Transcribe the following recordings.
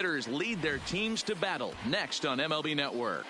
Hitters lead their teams to battle next on MLB Network.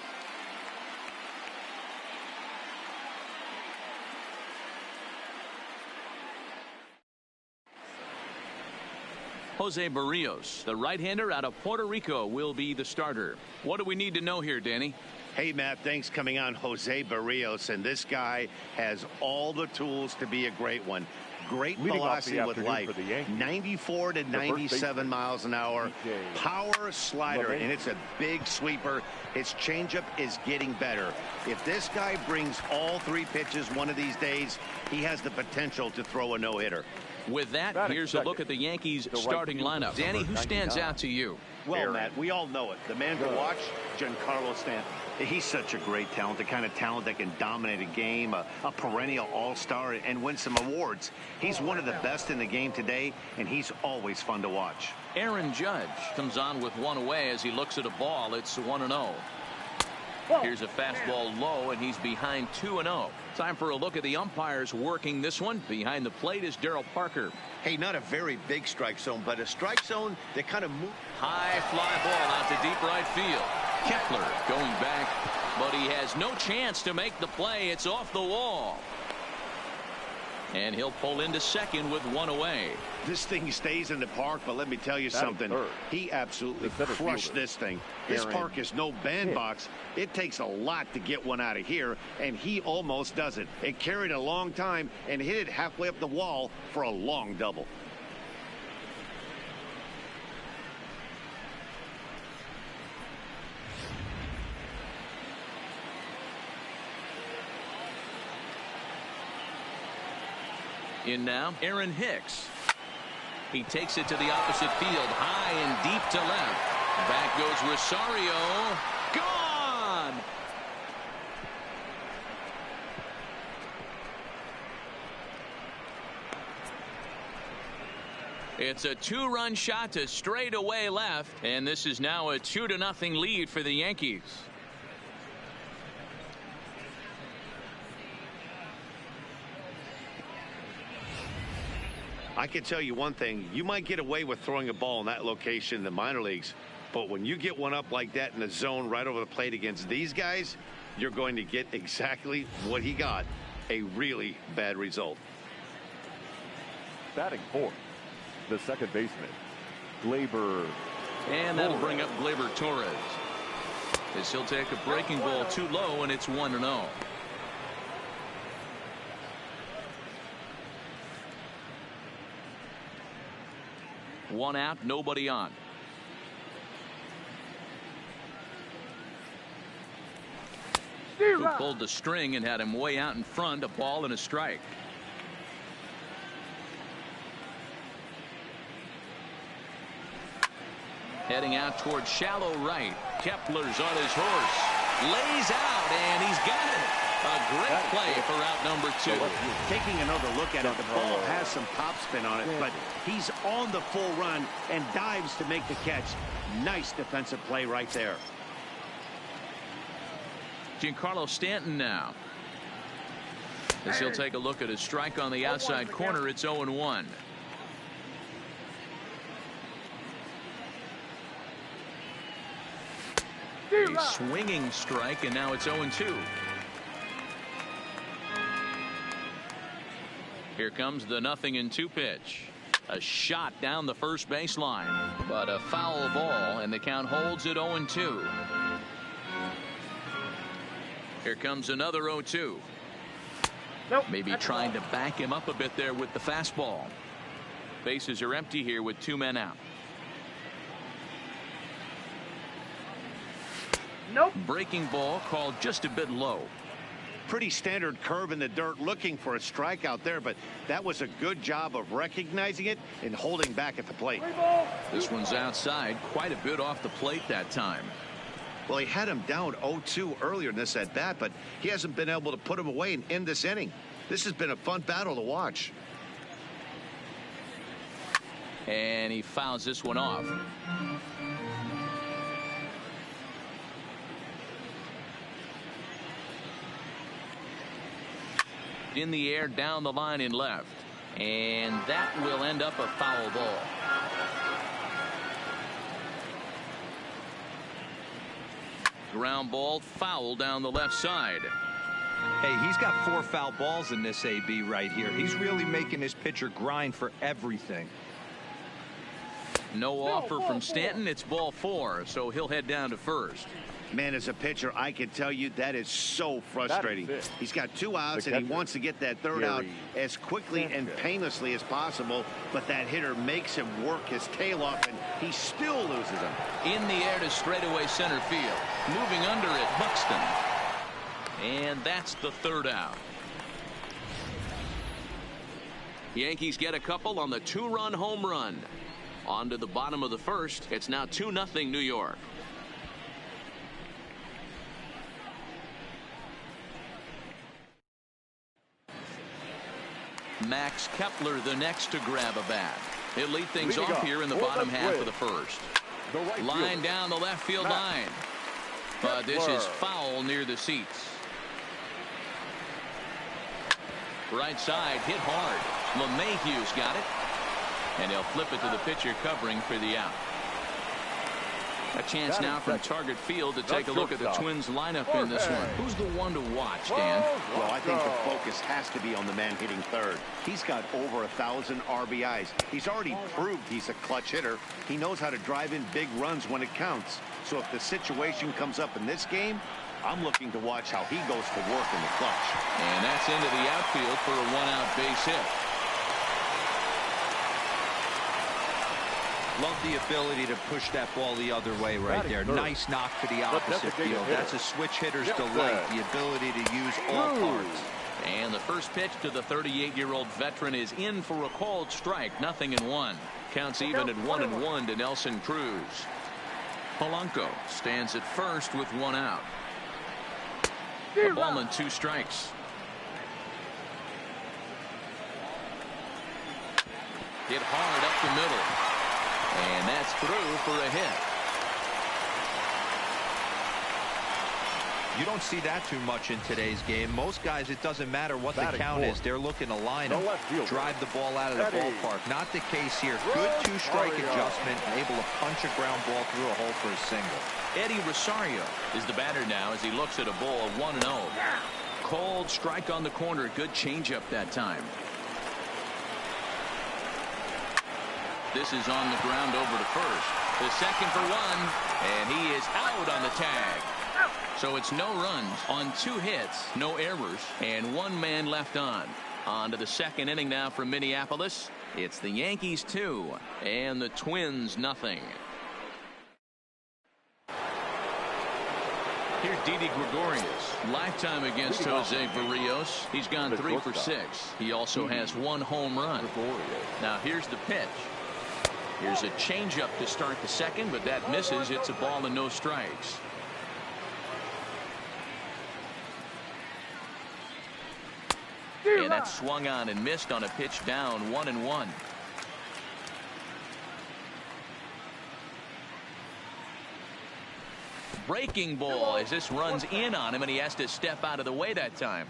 Jose Barrios, the right-hander out of Puerto Rico, will be the starter. What do we need to know here, Danny? Hey, Matt, thanks. Coming on Jose Barrios, and this guy has all the tools to be a great one. Great velocity with life, 94 to 97 miles an hour, power slider, and it's a big sweeper. His changeup is getting better. If this guy brings all three pitches one of these days, he has the potential to throw a no-hitter. With that, here's a look at the Yankees starting lineup. Danny, who stands out to you? Well, Matt, we all know it. The man to watch, Giancarlo Stanton. He's such a great talent, the kind of talent that can dominate a game, a perennial all-star, and win some awards. He's one of the best in the game today, and he's always fun to watch. Aaron Judge comes on with one away as he looks at a ball. It's 1-0. Here's a fastball low, and he's behind 2-0. Time for a look at the umpires working this one. Behind the plate is Darryl Parker. Hey, not a very big strike zone, but a strike zone that kind of moves. High fly ball out to deep right field. Kepler going back, but he has no chance to make the play. It's off the wall. And he'll pull into second with one away. This thing stays in the park, but let me tell you something. He absolutely crushed this thing. This park is no bandbox. It takes a lot to get one out of here, and he almost does it. It carried a long time and hit it halfway up the wall for a long double. In now, Aaron Hicks. He takes it to the opposite field, high and deep to left. Back goes Rosario. Gone! It's a two-run shot to straightaway left, and this is now a 2-0 lead for the Yankees. I can tell you one thing. You might get away with throwing a ball in that location in the minor leagues, but when you get one up like that in the zone right over the plate against these guys, you're going to get exactly what he got, a really bad result. Batting fourth, the second baseman, Gleyber. And that'll bring up Gleyber Torres. As he'll take a breaking ball too low, and it's 1-0. One out, nobody on. Who pulled the string and had him way out in front, a ball and a strike. Heading out towards shallow right. Kepler's on his horse. Lays out, and he's got it. A great play for out number 2. Taking another look at it, the ball has some top spin on it, but he's on the full run and dives to make the catch. Nice defensive play right there. Giancarlo Stanton now. As he'll take a look at a strike on the outside corner, it's 0-1. A swinging strike, and now it's 0-2. Here comes the 0-2 pitch. A shot down the first baseline, but a foul ball, and the count holds at 0-2. Here comes another 0-2. Maybe trying to back him up a bit there with the fastball. Bases are empty here with 2 men out. Breaking ball called just a bit low. Pretty standard curve in the dirt, looking for a strikeout there, but that was a good job of recognizing it and holding back at the plate. This one's outside, quite a bit off the plate that time. Well, he had him down 0-2 earlier in this at bat, but he hasn't been able to put him away and end this inning. This has been a fun battle to watch. And he fouls this one off. In the air, down the line in left, and that will end up a foul ball. Ground ball foul down the left side. Hey, he's got 4 foul balls in this AB right here. He's really making his pitcher grind for everything. No offer from Stanton. It's ball 4, so he'll head down to first. Man, as a pitcher, I can tell you that is so frustrating. He's got 2 outs, and he wants to get that third out as quickly and painlessly as possible, but that hitter makes him work his tail off, and he still loses him. In the air to straightaway center field. Moving under it, Buxton. And that's the third out. Yankees get a couple on the 2-run home run. On to the bottom of the first. It's now 2-0 New York. Max Kepler the next to grab a bat. He'll lead things off here in the bottom half of the first. Line down the left field line. But this is foul near the seats. Right side hit hard. LeMahieu's got it. And he'll flip it to the pitcher covering for the out. A chance now from target field to take a look at the Twins lineup in this one. Who's the one to watch, Dan? Well, I think the focus has to be on the man hitting third. He's got over 1,000 RBIs. He's already proved he's a clutch hitter. He knows how to drive in big runs when it counts. So if the situation comes up in this game, I'm looking to watch how he goes to work in the clutch. And that's into the outfield for a 1-out base hit. Love the ability to push that ball the other way right there. Nice knock to the opposite field. That's a switch hitter's delight, the ability to use all parts. And the first pitch to the 38-year-old veteran is in for a called strike. 0-1. Counts even at 1-1 to Nelson Cruz. Polanco stands at first with 1 out. A ball and 2 strikes. Hit hard up the middle. And that's through for a hit. You don't see that too much in today's game. Most guys, it doesn't matter what the count is. They're looking to line up, drive the ball out of the ballpark. Not the case here. Good 2-strike adjustment, able to punch a ground ball through a hole for a single. Eddie Rosario is the batter now as he looks at a ball of 1-0. Cold strike on the corner. Good changeup that time. This is on the ground over to first. The second for 1, and he is out on the tag. So it's no runs on 2 hits, no errors, and 1 man left on. On to the second inning now from Minneapolis. It's the Yankees 2 and the Twins 0. Here's Didi Gregorius. Lifetime against Jose Barrios. He's gone 3 for 6. He also has 1 home run. Now here's the pitch. Here's a changeup to start the second, but that misses. It's a ball and no strikes. And that swung on and missed on a pitch down 1-1. Breaking ball as this runs in on him, and he has to step out of the way that time.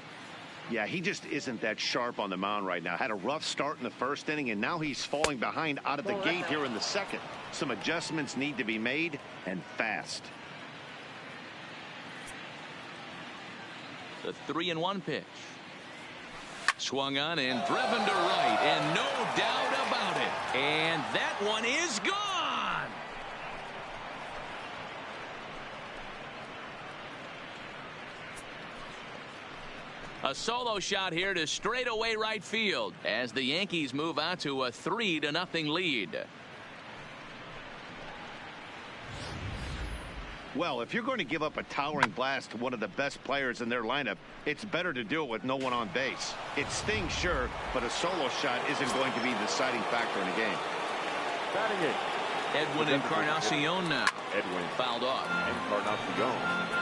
Yeah, he just isn't that sharp on the mound right now. Had a rough start in the first inning, and now he's falling behind out of the gate here in the second. Some adjustments need to be made, and fast. The 3-1 pitch. Swung on and driven to right, and no doubt about it. And that one is gone. A solo shot here to straightaway right field as the Yankees move out to a 3-0 lead. Well, if you're going to give up a towering blast to one of the best players in their lineup, it's better to do it with no one on base. It stings, sure, but a solo shot isn't going to be the deciding factor in the game. Batting it. Edwin Encarnacion now. Edwin fouled off. Encarnacion.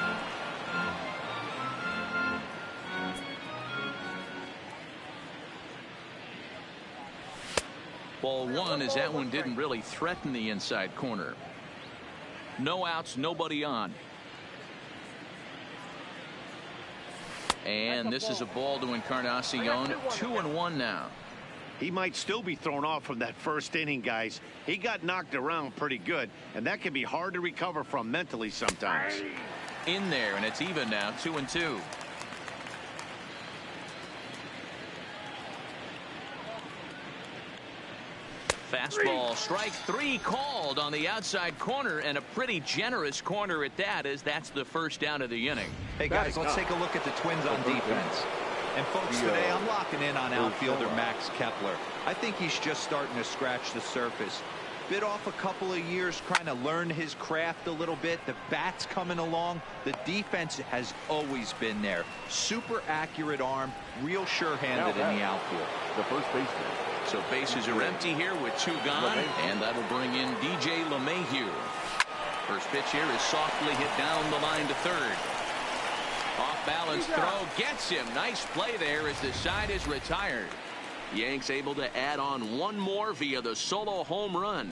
Ball 1 as that one didn't really threaten the inside corner. No outs, nobody on. And this is a ball to Encarnacion. 2-1 now. He might still be thrown off from that first inning, guys. He got knocked around pretty good, and that can be hard to recover from mentally sometimes. In there, and it's even now, 2-2. Fastball, strike three called on the outside corner, and a pretty generous corner at that, as that's the first down of the inning. Hey guys, let's take a look at the Twins on defense. And folks, today I'm locking in on outfielder Max Kepler. I think he's just starting to scratch the surface. Bit off a couple of years trying to learn his craft a little bit. The bat's coming along. The defense has always been there. Super accurate arm, real sure-handed in the outfield. The first baseman. So bases are empty here with two gone, and that'll bring in DJ LeMahieu. First pitch here is softly hit down the line to third. Off balance throw gets him. Nice play there as the side is retired. Yanks able to add on one more via the solo home run.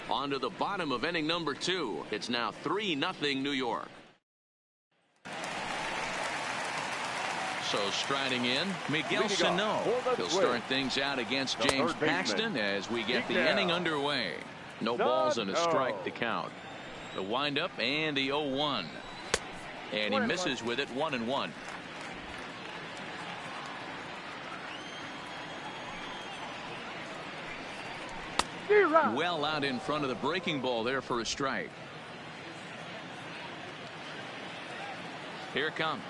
On to the bottom of inning number 2. It's now 3-0 New York. So striding in, Miguel Sano. He'll start things out against James Paxton as we get the inning underway. No balls and a strike to count. The windup and the 0-1. And he misses with it, 1-1. Well out in front of the breaking ball there for a strike. Here it comes.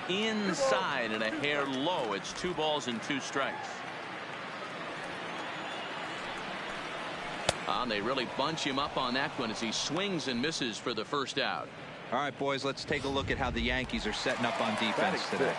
Inside and a hair low. It's 2 balls and 2 strikes. They really bunch him up on that one as he swings and misses for the first out. All right, boys, let's take a look at how the Yankees are setting up on defense today.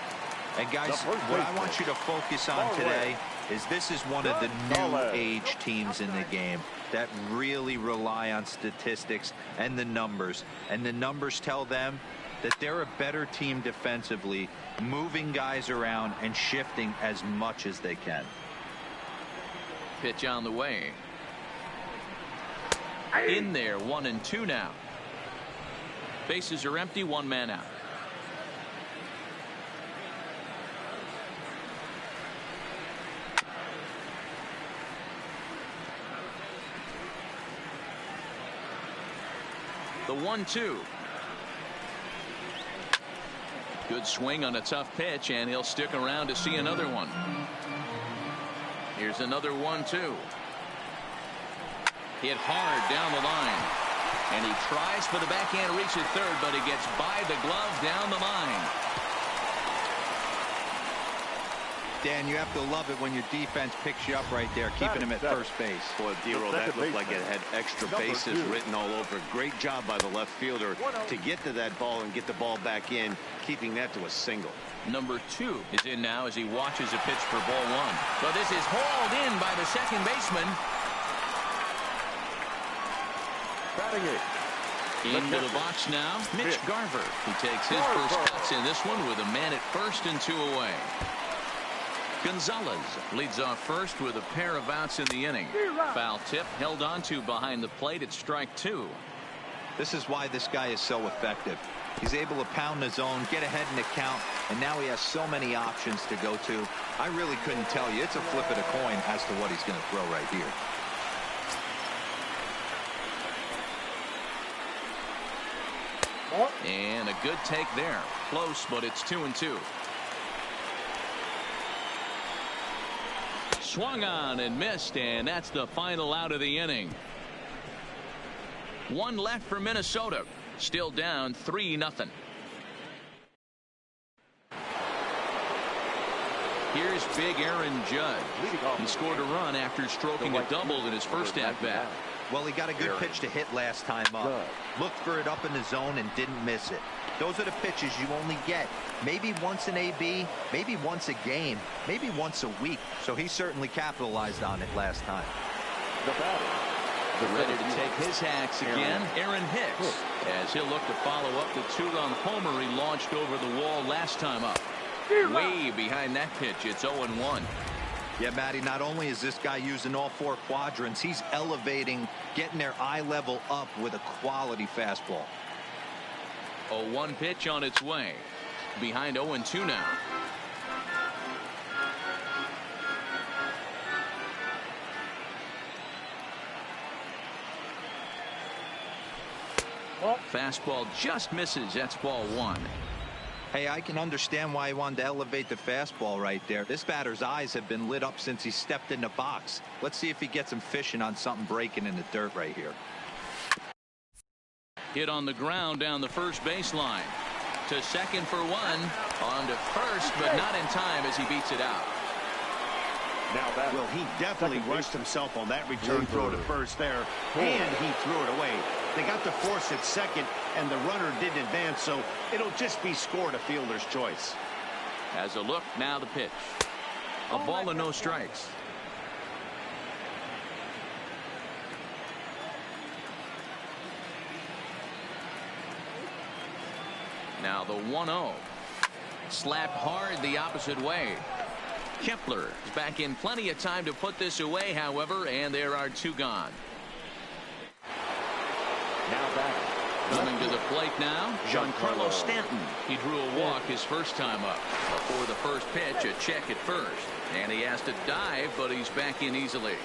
And guys, what I want you to focus on today is this is one of the new age teams in the game that really rely on statistics and the numbers. And the numbers tell them that they're a better team defensively, moving guys around and shifting as much as they can. Pitch on the way. In there, 1-2 now. Bases are empty, 1 man out. The 1-2. Good swing on a tough pitch, and he'll stick around to see another one. Here's another 1-2. Hit hard down the line. And he tries for the backhand reach at third, but he gets by the glove down the line. Dan, you have to love it when your defense picks you up right there, keeping him at first base. Boy, D-Roll, that looked like it had extra bases written all over. Great job by the left fielder to get to that ball and get the ball back in, keeping that to a single. Number 2 is in now as he watches a pitch for ball 1. But this is hauled in by the second baseman. Into the box now, Mitch Garver. He takes his first cuts in this one with a man at first and 2 away. Gonzalez leads off first with a pair of outs in the inning. Foul tip held on to behind the plate at strike 2. This is why this guy is so effective. He's able to pound the zone, get ahead in the count, and now he has so many options to go to. I really couldn't tell you. It's a flip of the coin as to what he's going to throw right here. And a good take there. Close, but it's 2-2. Swung on and missed, and that's the final out of the inning. 1 left for Minnesota. Still down 3-0. Here's big Aaron Judge. He scored a run after stroking a double in his first at-bat. Well, he got a good pitch to hit last time up. Looked for it up in the zone and didn't miss it. Those are the pitches you only get maybe once in AB, maybe once a game, maybe once a week. So he certainly capitalized on it last time. Ready to take his hacks again, Aaron Hicks, as he'll look to follow up the 2-run homer he launched over the wall last time up. Way behind that pitch, it's 0-1. Yeah, Matty, not only is this guy using all 4 quadrants, he's elevating, getting their eye level up with a quality fastball. 0-1 pitch on its way. Behind 0-2 now. Fastball just misses. That's ball one. Hey, I can understand why he wanted to elevate the fastball right there. This batter's eyes have been lit up since he stepped in the box. Let's see if he gets him fishing on something breaking in the dirt right here. Hit on the ground down the first baseline. To second for one. On to first, but not in time as he beats it out. Well, he definitely rushed himself on that return throw to first there, and he threw it away. They got the force at second, and the runner didn't advance, so it'll just be scored a fielder's choice. As a look, now the pitch. A ball and no strikes. Now the 1-0. Slapped hard the opposite way. Kepler is back in plenty of time to put this away, however, and there are two gone. Now back. Coming to the plate now, Giancarlo Stanton. He drew a walk his first time up. Before the first pitch, a check at first. And he has to dive, but he's back in easily.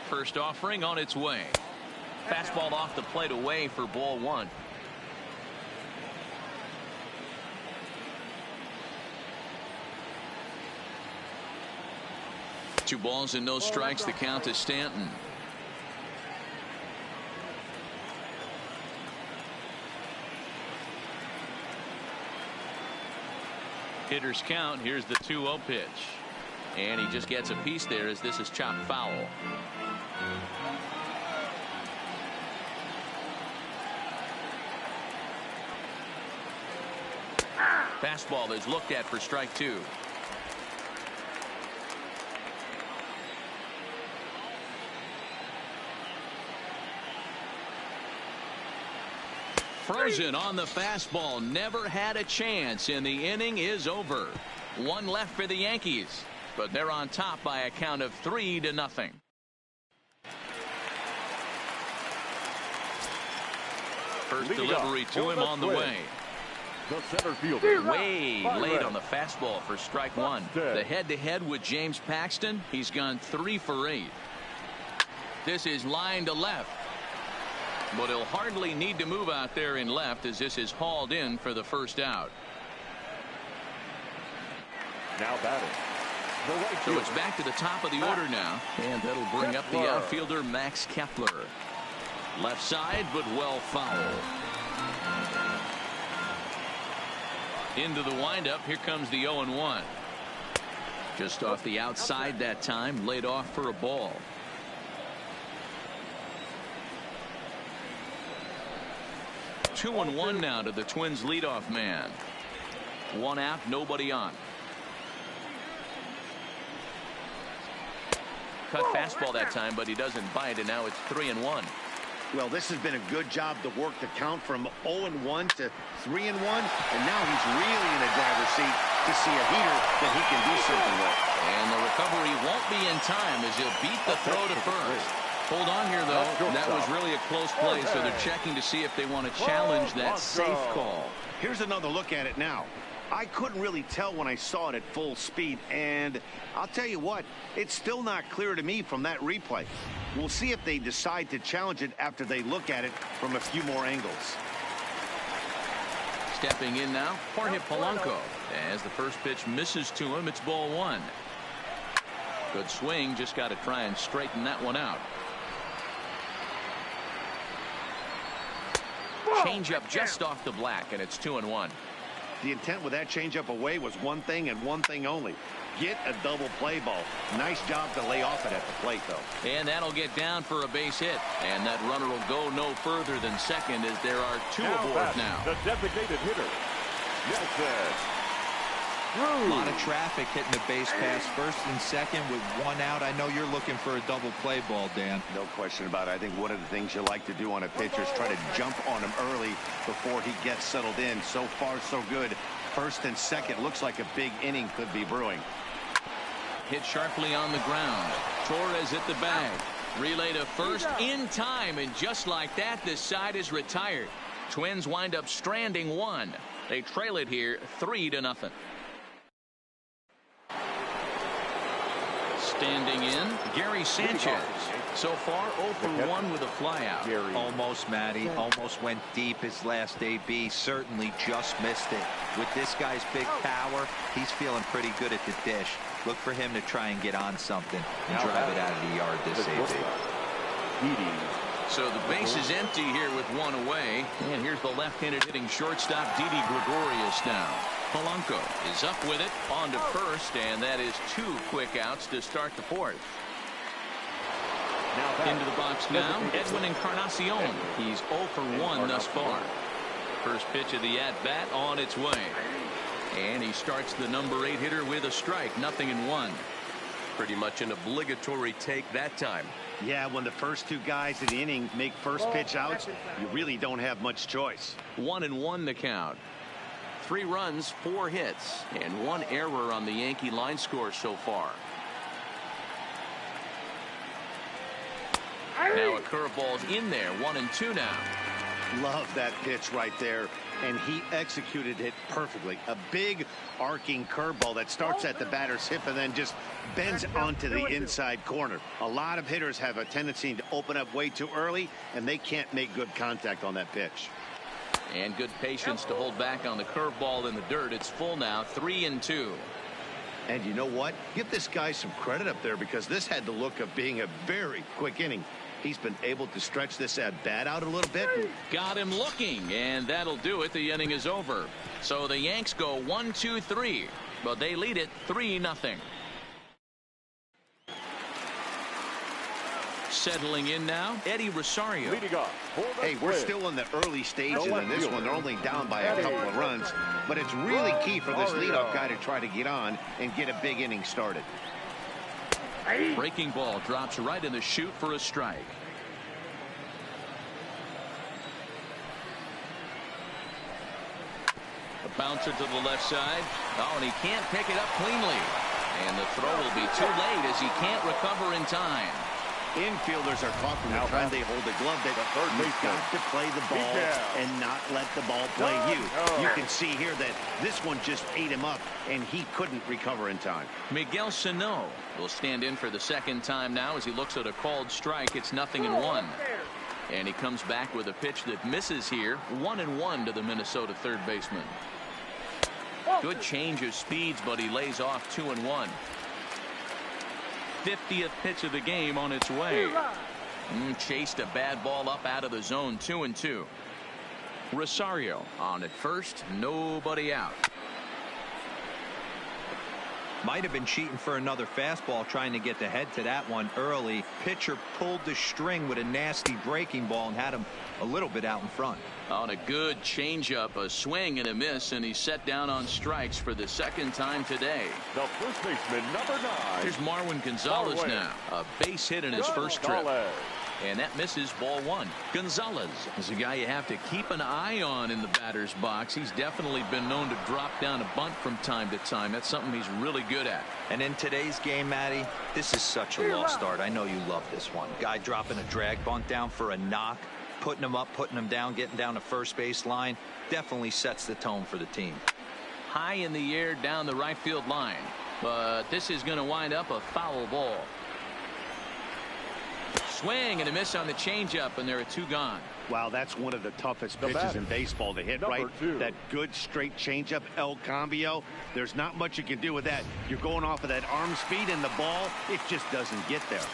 First offering on its way. Fastball off the plate away for ball one. Two balls and no strikes. The count to Stanton. Hitter's count. Here's the 2-0 pitch. And he just gets a piece there as this is chopped foul. Fastball is looked at for strike two. Frozen on the fastball. Never had a chance, and the inning is over. One left for the Yankees, but they're on top by a count of 3-0. First delivery to him on the way. The center fielder. Way late on the fastball for strike one. The head-to-head with James Paxton. He's gone 3 for 8. This is line to left. But he'll hardly need to move out there in left as this is hauled in for the first out. Now batting. So it's back to the top of the order now. And that'll bring up the outfielder Max Kepler. Left side, but well fouled. Into the windup. Here comes the 0-1. Just off the outside that time. Laid off for a ball. Two and 1 now to the Twins leadoff man. One out, nobody on. Cut fastball that time, but he doesn't bite, and now it's 3-1. Well, this has been a good job to work the count from 0-1 to 3-1, and now he's really in a driver's seat to see a heater that he can do something with. And the recovery won't be in time as he'll beat the throw to first. Hold on here, though. That was really a close play, so they're checking to see if they want to challenge that safe call. Here's another look at it now. I couldn't really tell when I saw it at full speed, and I'll tell you what, it's still not clear to me from that replay. We'll see if they decide to challenge it after they look at it from a few more angles. Stepping in now, Jorge Polanco. As the first pitch misses to him, it's ball one. Good swing, just got to try and straighten that one out. Changeup just off the black, and it's 2-1. The intent with that changeup away was one thing and one thing only. Get a double play ball. Nice job to lay off it at the plate, though. And that'll get down for a base hit. And that runner will go no further than second as there are two aboard now. The designated hitter. Nelson. A lot of traffic hitting the base pass first and second with one out. I know you're looking for a double play ball, Dan. No question about it. I think one of the things you like to do on a pitcher is try to jump on him early before he gets settled in. So far, so good. First and second looks like a big inning could be brewing. hit sharply on the ground. Torres hit the bag. Relay to first in time, and just like that, this side is retired. Twins wind up stranding one. They trail it here 3-0. Standing in, Gary Sanchez. So far, 0 for 1 with a flyout. Almost, Matty. Almost went deep his last AB. Certainly just missed it. With this guy's big power, he's feeling pretty good at the dish. Look for him to try and get on something and drive it out of the yard this AB. So the base is empty here with one away. And here's the left-handed hitting shortstop, Didi Gregorius now. Polanco is up with it on to first, and that is 2 quick outs to start the fourth. Into the box now, Edwin Encarnacion. He's 0 for 1 thus far. First pitch of the at-bat on its way. And he starts the number 8 hitter with a strike, 0-1. Pretty much an obligatory take that time. Yeah, when the first 2 guys in the inning make first pitch outs, you really don't have much choice. 1-1 the count. 3 runs, 4 hits, and 1 error on the Yankee line score so far. Now a curveball's in there, 1-2 now. Love that pitch right there, and he executed it perfectly. A big arcing curveball that starts at the batter's hip and then just bends onto the inside corner. A lot of hitters have a tendency to open up way too early, and they can't make good contact on that pitch. And good patience to hold back on the curveball in the dirt. It's full now, 3-2. And you know what? Give this guy some credit up there, because this had the look of being a very quick inning. He's been able to stretch this at bat out a little bit. Got him looking, and that'll do it. The inning is over. So the Yanks go 1-2-3, but they lead it 3-0. Settling in now, Eddie Rosario. Hey, we're still in the early stages in this one. They're only down by a couple of runs, but it's really key for this leadoff guy to try to get on and get a big inning started. Breaking ball drops right in the chute for a strike. A bouncer to the left side. Oh, and he can't pick it up cleanly. And the throw will be too late as he can't recover in time. Infielders are caught from the trend they hold the glove that you've got to play the ball and not let the ball play you. You can see here that this one just ate him up, and he couldn't recover in time. Miguel Sano will stand in for the second time now as he looks at a called strike. It's 0-1. And he comes back with a pitch that misses here. 1-1 to the Minnesota third baseman. Good change of speeds, but he lays off 2-1. 50th pitch of the game on its way. Chased a bad ball up out of the zone. 2-2. Rosario on at first. Nobody out. Might have been cheating for another fastball, trying to get the head to that one early. Pitcher pulled the string with a nasty breaking ball and had him a little bit out in front. On a good changeup, a swing and a miss, and he's set down on strikes for the second time today. The first baseman, number 9. Here's Marwin Gonzalez now. A base hit in his first trip. And that misses, ball 1. Gonzalez is a guy you have to keep an eye on in the batter's box. He's definitely been known to drop down a bunt from time to time. That's something he's really good at. And in today's game, Matty, this is such a lost start. I know you love this one. Guy dropping a drag bunt down for a knock, putting him up, putting him down, getting down the first base line. Definitely sets the tone for the team. High in the air down the right field line. But this is going to wind up a foul ball. Swing and a miss on the changeup, and there are 2 gone. Wow, that's one of the toughest pitches in baseball to hit, right? That good straight changeup, El Cambio. There's not much you can do with that. You're going off of that arm speed, and the ball, it just doesn't get there.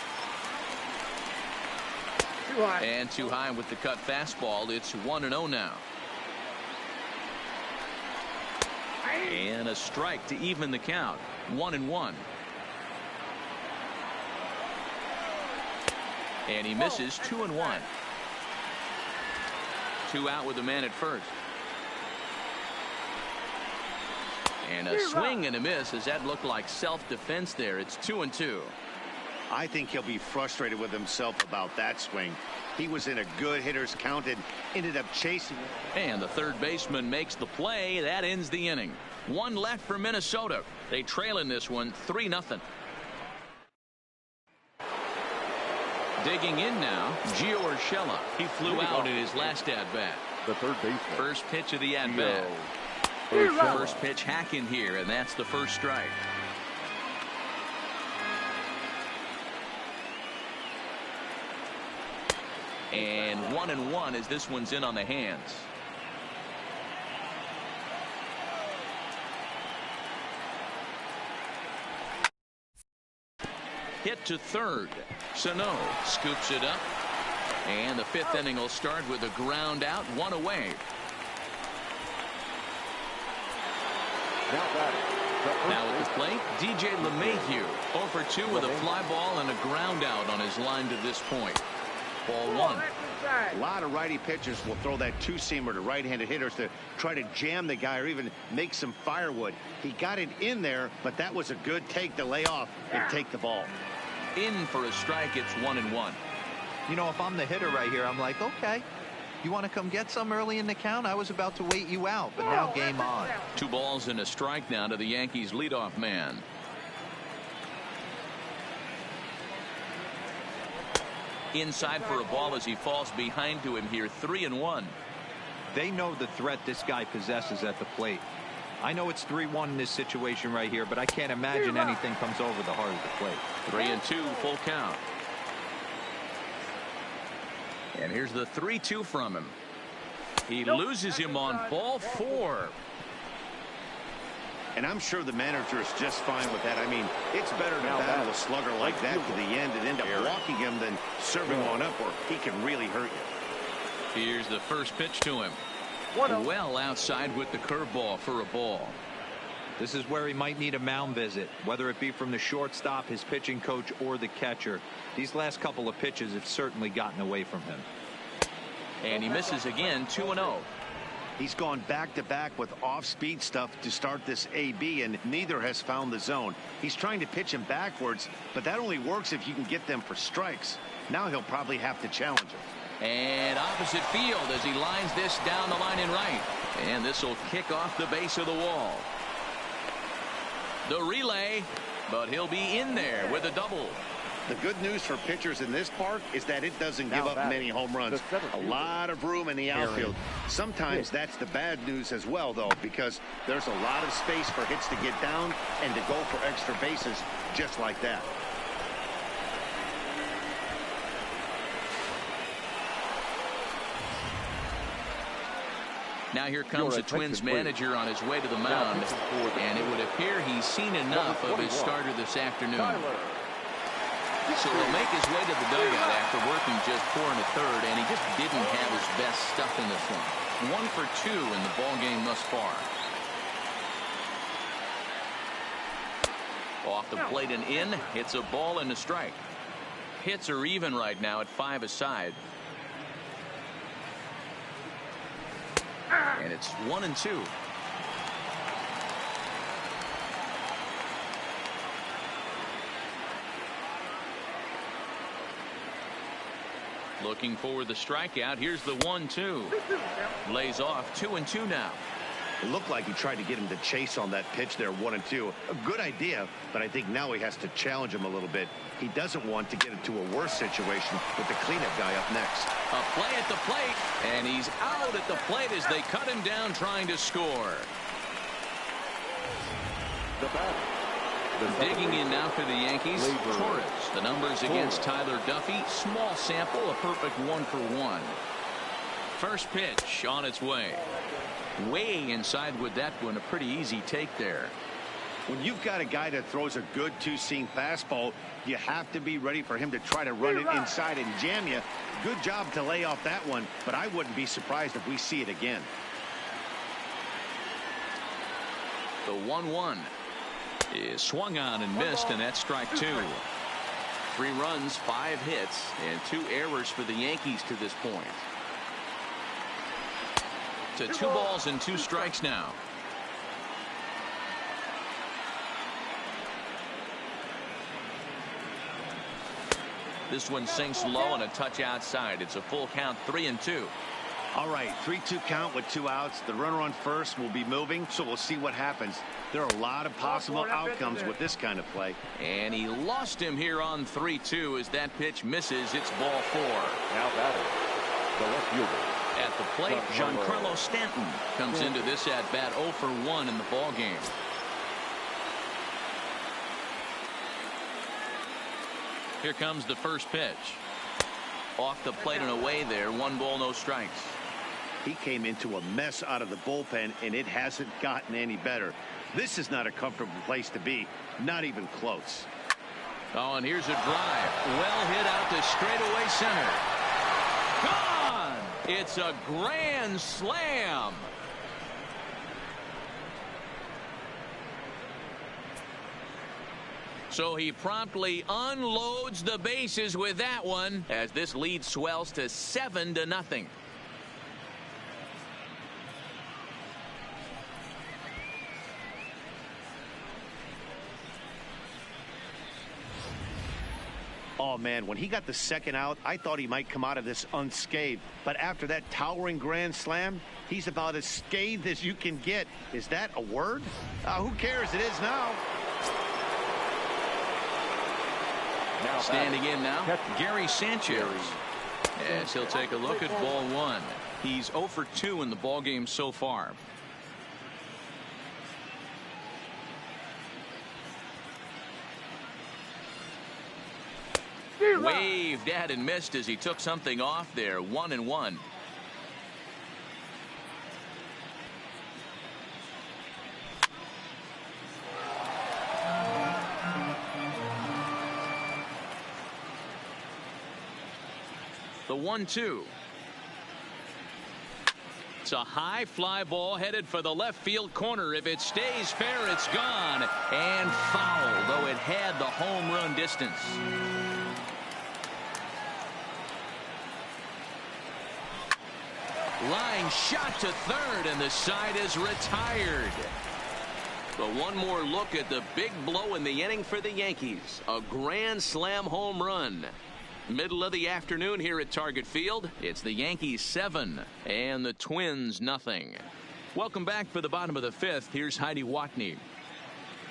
Too high. And too high with the cut fastball. It's 1-0 now. And a strike to even the count. 1-1. And he misses. 2-1. 2 out with the man at first. And a swing and a miss. Does that look like self-defense there? It's 2-2. I think he'll be frustrated with himself about that swing. He was in a good hitter's count and ended up chasing it. And the third baseman makes the play. That ends the inning. 1 left for Minnesota. They trail in this one 3-0. Digging in now, Gio Urshela. He flew out in his last at-bat. The third baseman. First pitch of the at-bat. First pitch hack in here, and that's the first strike. And 1-1 as this one's in on the hands. Hit to third. Sano scoops it up. And the fifth inning will start with a ground out, one away. Now at the plate, DJ LeMahieu 0 for 2 with a fly ball and a ground out on his line to this point. Ball one. A lot of righty pitchers will throw that two-seamer to right-handed hitters to try to jam the guy or even make some firewood. He got it in there, but that was a good take to lay off and take the ball. In for a strike. It's 1-1. You know, if I'm the hitter right here, I'm like, okay, you want to come get some early in the count? I was about to wait you out, but now game on. 2 balls and a strike now to the Yankees leadoff man. Inside for a ball as he falls behind to him here. 3-1. They know the threat this guy possesses at the plate. I know it's 3-1 in this situation right here, but I can't imagine anything comes over the heart of the plate. 3-2, full count. And here's the 3-2 from him. He loses him on ball 4. And I'm sure the manager is just fine with that. I mean, it's better to battle a slugger like that to the end and end up walking him than serving one up where he can really hurt you. Here's the first pitch to him. Well outside with the curveball for a ball. This is where he might need a mound visit, whether it be from the shortstop, his pitching coach, or the catcher. These last couple of pitches have certainly gotten away from him. And he misses again. 2-0. He's gone back-to-back with off-speed stuff to start this AB, and neither has found the zone. He's trying to pitch him backwards, but that only works if you can get them for strikes. Now he'll probably have to challenge him. And opposite field as he lines this down the line in right. And this will kick off the base of the wall. The relay, but he'll be in there with a double. The good news for pitchers in this park is that it doesn't give up many home runs. A lot of room in the outfield. Sometimes that's the bad news as well, though, because there's a lot of space for hits to get down and to go for extra bases just like that. Now here comes the Twins manager on his way to the mound, and it would appear he's seen enough of his starter this afternoon. So he'll make his way to the dugout after working just 4 1/3, and he just didn't have his best stuff in this one. 1 for 2 in the ball game thus far. Off the plate and in. It's a ball and a strike. Hits are even right now at 5 aside. And it's 1-2. Looking for the strikeout. Here's the 1-2. Lays off. 2-2 now. It looked like he tried to get him to chase on that pitch there, 1-2. A good idea, but I think now he has to challenge him a little bit. He doesn't want to get into a worse situation with the cleanup guy up next. A play at the plate, and he's out at the plate as they cut him down trying to score. Digging in now for the Yankees, Torres. The numbers against Tyler Duffy. Small sample, a perfect 1 for 1. First pitch on its way. Way inside with that one. A pretty easy take there. When you've got a guy that throws a good two-seam fastball, you have to be ready for him to try to run it inside and jam you. Good job to lay off that one, but I wouldn't be surprised if we see it again. The 1-1 is swung on and missed, and that's strike 2. 3 runs, 5 hits, and 2 errors for the Yankees to this point. To 2 balls and 2 strikes now. This one sinks low and a touch outside. It's a full count, 3-2. All right, 3-2 count with 2 outs. The runner on first will be moving, so we'll see what happens. There are a lot of possible outcomes with this kind of play. And he lost him here on 3-2 as that pitch misses. It's ball 4. Now batting, the left fielder. At the plate, Giancarlo Stanton comes into this at-bat 0 for 1 in the ball game. Here comes the first pitch. Off the plate and away there. 1 ball, no strikes. He came into a mess out of the bullpen, and it hasn't gotten any better. This is not a comfortable place to be. Not even close. Oh, and here's a drive. Well hit out to straightaway center. Gone! It's a grand slam. So he promptly unloads the bases with that one as this lead swells to 7-0. Oh, man, when he got the second out, I thought he might come out of this unscathed. But after that towering grand slam, he's about as scathed as you can get. Is that a word? Who cares? It is now. Standing in now, Gary Sanchez. As he'll take a look at ball 1. He's 0 for 2 in the ball game so far. Waved at and missed as he took something off there. 1-1. The 1-2. It's a high fly ball headed for the left field corner. If it stays fair, it's gone. And foul, though it had the home run distance. Line shot to third, and the side is retired. But one more look at the big blow in the inning for the Yankees. A grand slam home run. Middle of the afternoon here at Target Field. It's the Yankees 7 and the Twins nothing. Welcome back for the bottom of the 5th. Here's Heidi Watney.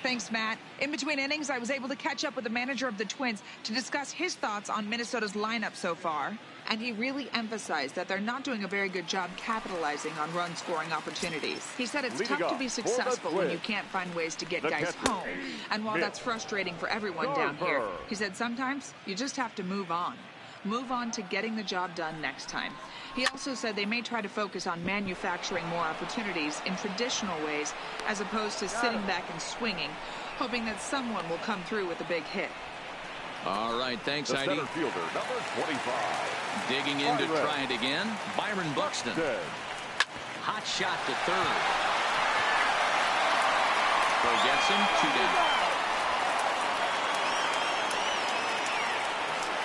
Thanks, Matt. In between innings, I was able to catch up with the manager of the Twins to discuss his thoughts on Minnesota's lineup so far. And he really emphasized that they're not doing a very good job capitalizing on run-scoring opportunities. He said it's tough to be successful when you can't find ways to get guys home. And while that's frustrating for everyone down here, he said sometimes you just have to move on. Move on to getting the job done next time. He also said they may try to focus on manufacturing more opportunities in traditional ways as opposed to sitting back and swinging, hoping that someone will come through with a big hit. All right, thanks, Heidi. Center fielder, number 25. Digging in to try it again, Byron Buxton. Hot shot to third. So gets him 2 down.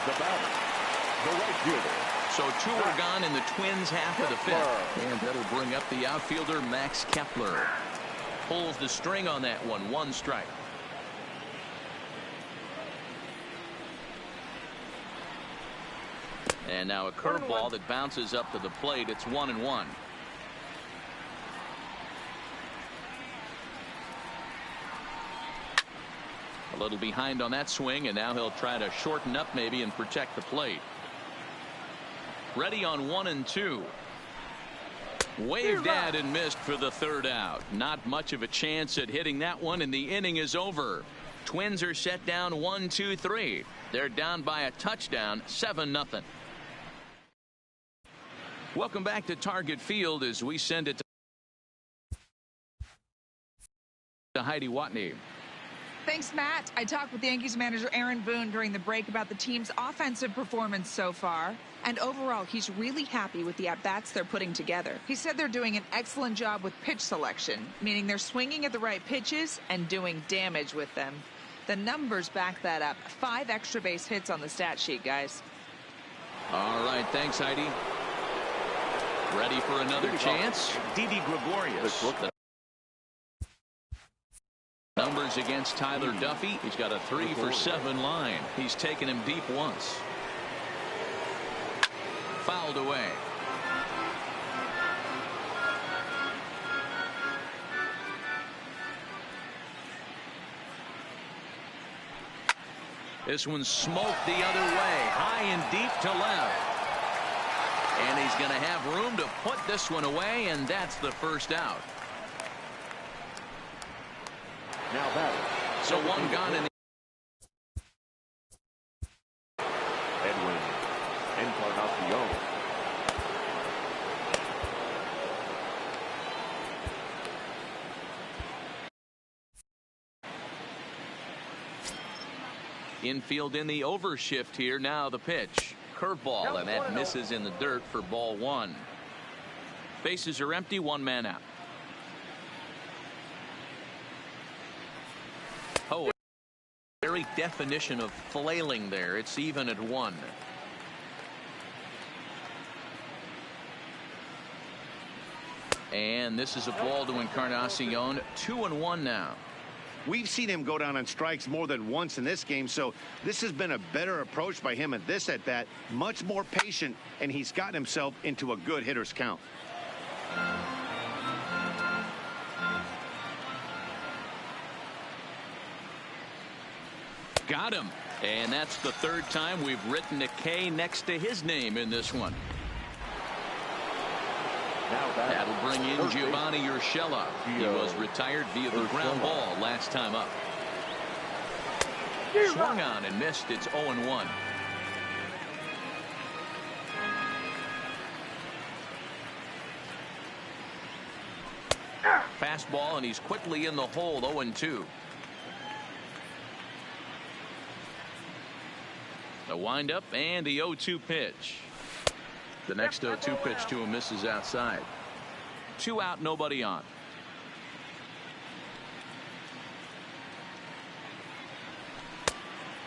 The batter, the right fielder. So 2 are gone in the Twins half of the 5th. And that'll bring up the outfielder, Max Kepler. Pulls the string on that one. 1 strike. And now a curveball that bounces up to the plate. It's 1-1. A little behind on that swing, and now he'll try to shorten up maybe and protect the plate. Ready on 1-2. Waved at and missed for the 3rd out. Not much of a chance at hitting that one, and the inning is over. Twins are set down 1-2-3. They're down by a touchdown, 7-0. Welcome back to Target Field as we send it to Heidi Watney. Thanks, Matt. I talked with the Yankees manager Aaron Boone during the break about the team's offensive performance so far. And overall, he's really happy with the at-bats they're putting together. He said they're doing an excellent job with pitch selection, meaning they're swinging at the right pitches and doing damage with them. The numbers back that up. 5 extra base hits on the stat sheet, guys. All right, thanks, Heidi. Ready for another chance? Didi Gregorius. The numbers against Tyler Duffy. He's got a 3 for 7 line. He's taken him deep once. Fouled away. This one's smoked the other way, high and deep to left. And he's going to have room to put this one away, and that's the first out. Now that. So one gone in the Edwin Encarnacion. Infield in the overshift here. Now the pitch. Curveball, and that misses in the dirt for ball one. Bases are empty, one man out. Oh, very definition of flailing there. It's even at one. And this is a ball to Encarnacion. 2-1 now. We've seen him go down on strikes more than once in this game, so this has been a better approach by him at this at-bat. Much more patient, and he's gotten himself into a good hitter's count. Got him. And that's the third time we've written a K next to his name in this one. That'll bring in Giovanni Urshela. He was retired via the ground ball last time up. Swung on and missed. It's 0-1. Fastball, and he's quickly in the hole. 0-2. The windup and the 0-2 pitch. The next 0-2 pitch to him misses outside. 2 out, nobody on.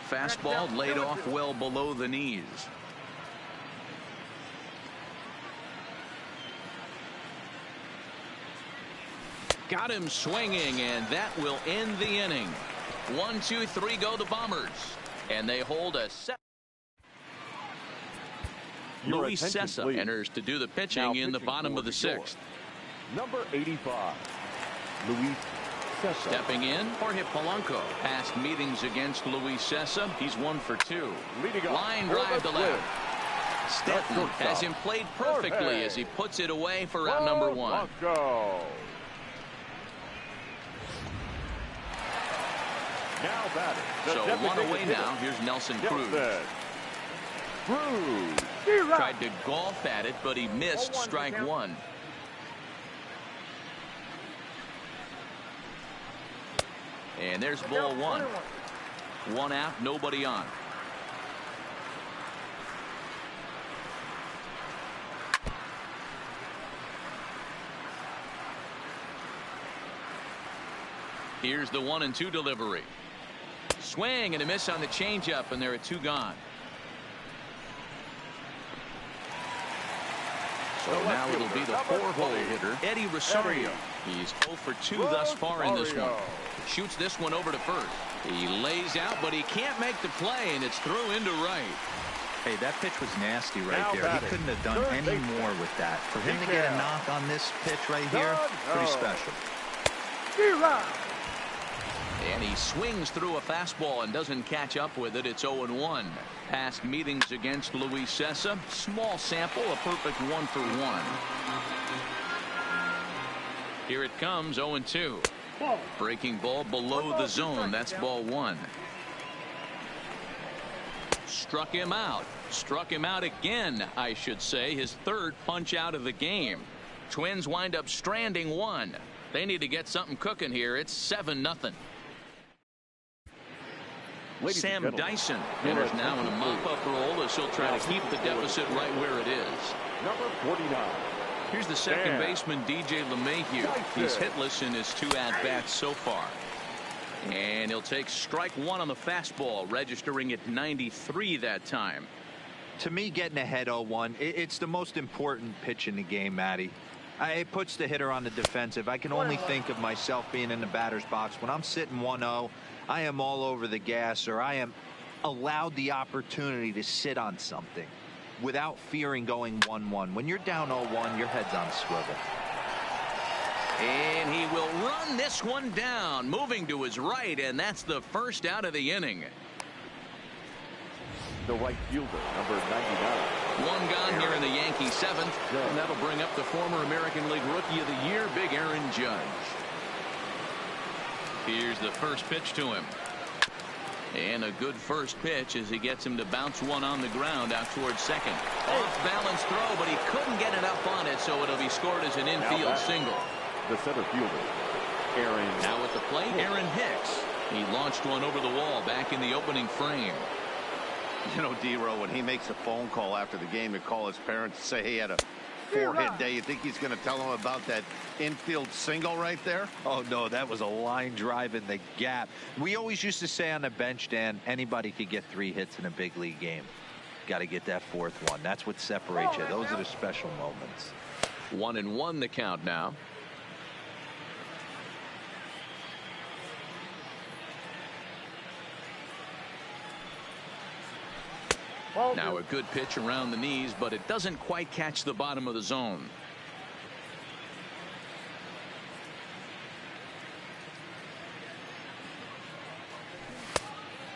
Fastball laid off well below the knees. Got him swinging, and that will end the inning. 1, 2, 3 go the Bombers, and they hold a set. Luis Cessa enters to do the pitching in the bottom of the 6th. Number 85, Luis Cessa. Stepping in, Jorge Polanco. Past meetings against Luis Cessa, he's 1 for 2. Line drive to left. Stanton has him played perfectly as he puts it away for out number 1. Now batting. So 1 away now. Here's Nelson Cruz. Tried to golf at it, but he missed strike 1. And there's ball 1. 1 out, nobody on. Here's the 1-2 delivery. Swing and a miss on the changeup, and there are 2 gone. So now it'll be the 4-hole hitter, Eddie Rosario. He's 0 for 2 thus far in this one. Shoots this one over to first. He lays out, but he can't make the play, and it's through into right. Hey, that pitch was nasty right there. He couldn't have done any more with that. For him to get a knock on this pitch right here, pretty special. And he swings through a fastball and doesn't catch up with it. It's 0-1. Past meetings against Luis Cessa. Small sample, a perfect 1 for 1. Here it comes, 0-2. Breaking ball below the zone. That's ball 1. Struck him out. Struck him out again, I should say. His 3rd punch out of the game. Twins wind up stranding 1. They need to get something cooking here. It's 7-0. Sam Dyson enters now in a mop-up role as he'll try to keep the deficit right where it is. Number 49. Here's the second baseman, DJ LeMahieu. He's hitless in his 2 at-bats so far. And he'll take strike 1 on the fastball, registering at 93 that time. To me, getting ahead 0-1, it's the most important pitch in the game, Matty. It puts the hitter on the defensive. I can only think of myself being in the batter's box. When I'm sitting 1-0, I am all over the gas, or I am allowed the opportunity to sit on something without fearing going 1-1. When you're down 0-1, your head's on a swivel. And he will run this one down, moving to his right, and that's the first out of the inning. the right fielder, number 99. One gone here in the Yankees' seventh, and that'll bring up the former American League Rookie of the Year, Big Aaron Judge. Here's the first pitch to him. And a good first pitch as he gets him to bounce one on the ground out towards second. Off balance throw, but he couldn't get it up on it, so it'll be scored as an infield single. The center fielder, Aaron. Now at the plate, Aaron Hicks. He launched one over the wall back in the opening frame. You know, D-Row, when he makes a phone call after the game to call his parents to say he had a 4-hit day, you think he's going to tell them about that infield single right there? Oh, no, that was a line drive in the gap. We always used to say on the bench, Dan, anybody could get 3 hits in a big league game. Got to get that 4th one. That's what separates you. Those are the special moments. 1-1 the count now. Now a good pitch around the knees, but it doesn't quite catch the bottom of the zone.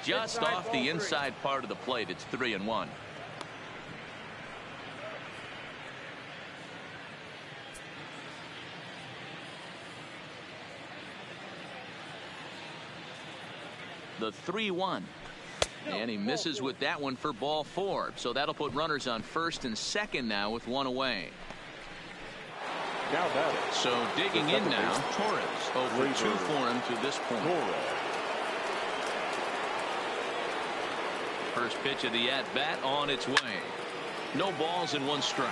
Just off the inside part of the plate. It's 3-1. The 3-1. And he misses with that one for ball 4. So that'll put runners on first and second now with one away. Now batting. So digging in now, Torres. 0-2 for him to this point. First pitch of the at-bat on its way. No balls and 1 strike.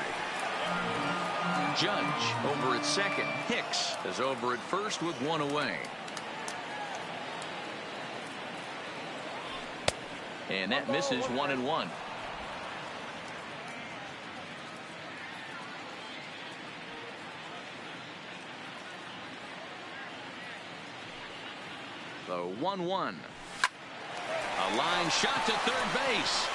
Judge over at second. Hicks is over at first with 1 away. And that misses 1-1. The 1-1. A line shot to third base.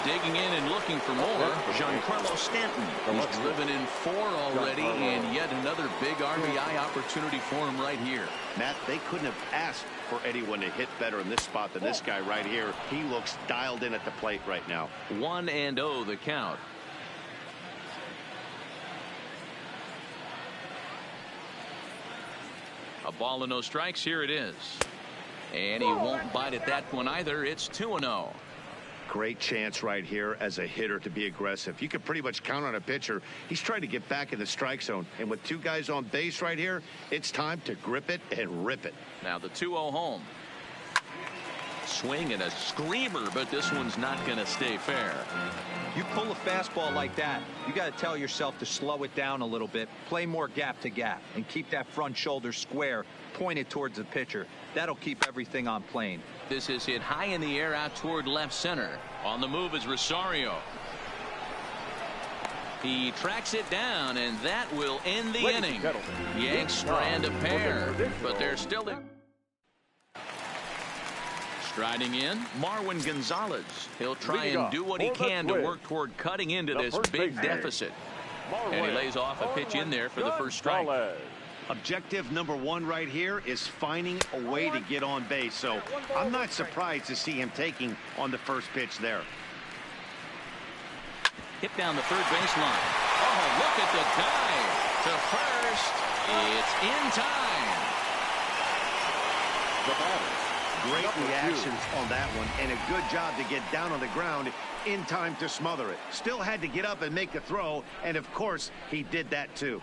Digging in and looking for more. Giancarlo Stanton. He's driven in 4 already, and yet another big RBI opportunity for him right here. Matt, they couldn't have asked for anyone to hit better in this spot than this guy right here. He looks dialed in at the plate right now. 1-0 the count. A ball and no strikes. Here it is. And he won't bite at that one either. It's 2-0. Great chance right here as a hitter to be aggressive. You can pretty much count on a pitcher. He's trying to get back in the strike zone. And with 2 guys on base right here, it's time to grip it and rip it. Now the 2-0 home. Swing and a screamer, but this one's not going to stay fair. You pull a fastball like that, you got to tell yourself to slow it down a little bit, play more gap to gap, and keep that front shoulder square, pointed towards the pitcher. That'll keep everything on plane. This is hit high in the air out toward left center. On the move is Rosario. He tracks it down, and that will end the inning. Yanks strand a pair, but they're still in. Striding in, Marwin Gonzalez. He'll try and do what he can to work toward cutting into this big deficit. And he lays off a pitch in there for the first strike. Objective number 1 right here is finding a way to get on base. So I'm not surprised to see him taking on the first pitch there. Hit down the third baseline. Oh, look at the dive to first. It's in time. The batter. Great reactions on that one, and a good job to get down on the ground in time to smother it. Still had to get up and make a throw, and of course, he did that too.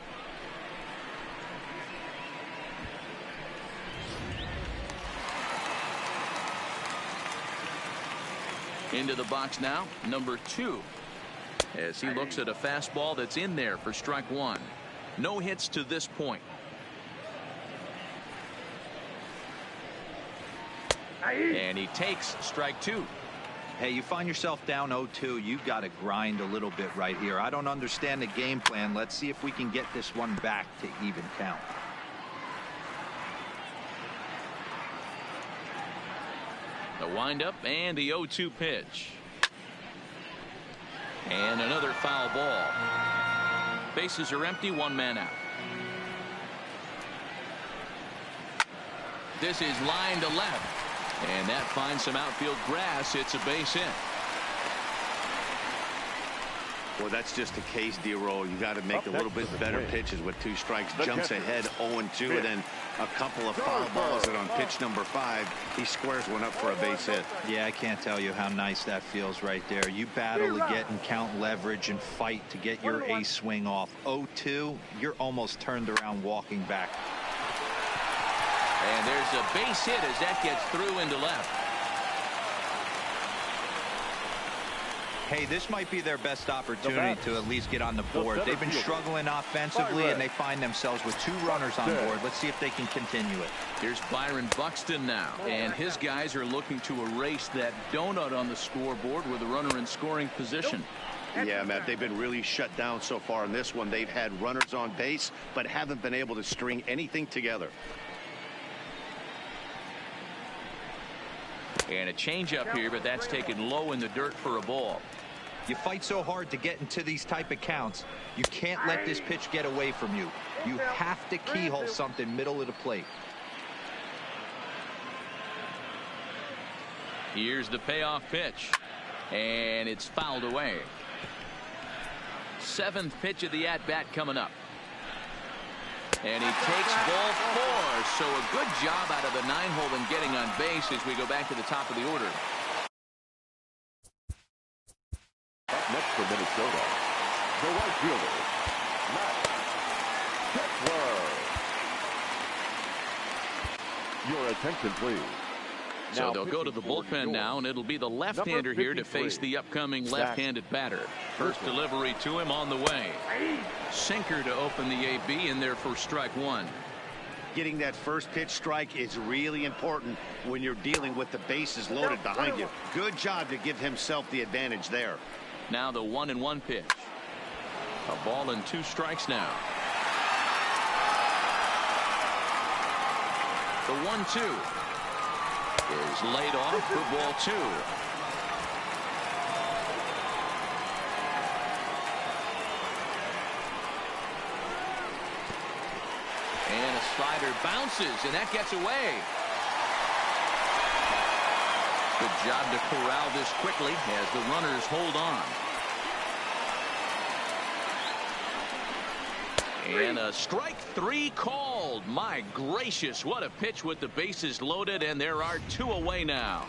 Into the box now, number 2. As he looks at a fastball that's in there for strike 1. No hits to this point. And he takes strike 2. Hey, you find yourself down 0-2. You've got to grind a little bit right here. I don't understand the game plan. Let's see if we can get this one back to even count. The windup and the 0-2 pitch. And another foul ball. Bases are empty, 1 man out. This is line to left. And that finds some outfield grass. It's a base hit. Well, that's just the case, D-Roll. You got to make a little bit better pitches with 2 strikes. Jumps ahead 0-2, and then a couple of foul balls, and on pitch number 5, he squares one up for a base hit. Yeah, I can't tell you how nice that feels right there. You battle to get and count leverage and fight to get your ace swing off. 0-2, you're almost turned around walking back. And there's a base hit as that gets through into left. Hey, this might be their best opportunity to at least get on the board. They've been struggling offensively, and they find themselves with 2 runners on board. Let's see if they can continue it. Here's Byron Buxton now, and his guys are looking to erase that donut on the scoreboard with a runner in scoring position. Yeah, Matt, they've been really shut down so far in this one. They've had runners on base, but haven't been able to string anything together. And a changeup here, but that's taken low in the dirt for a ball. You fight so hard to get into these type of counts. You can't let this pitch get away from you. You have to keyhole something middle of the plate. Here's the payoff pitch, and it's fouled away. 7th pitch of the at-bat coming up. And he takes ball 4, so a good job out of the 9-hole in getting on base as we go back to the top of the order. Up next for Minnesota, the right fielder, Matt Kepler. Your attention, please. So they'll go to the bullpen now, and it'll be the left-hander here to face the upcoming left-handed batter. First delivery to him on the way. Sinker to open the AB in there for strike 1. Getting that first pitch strike is really important when you're dealing with the bases loaded behind you. Good job to give himself the advantage there. Now the 1-1 pitch. A ball and 2 strikes now. The 1-2. Is laid off for ball 2. And a slider bounces, and that gets away. Good job to corral this quickly as the runners hold on. And a strike 3 called. My gracious, what a pitch with the bases loaded, and there are 2 away now.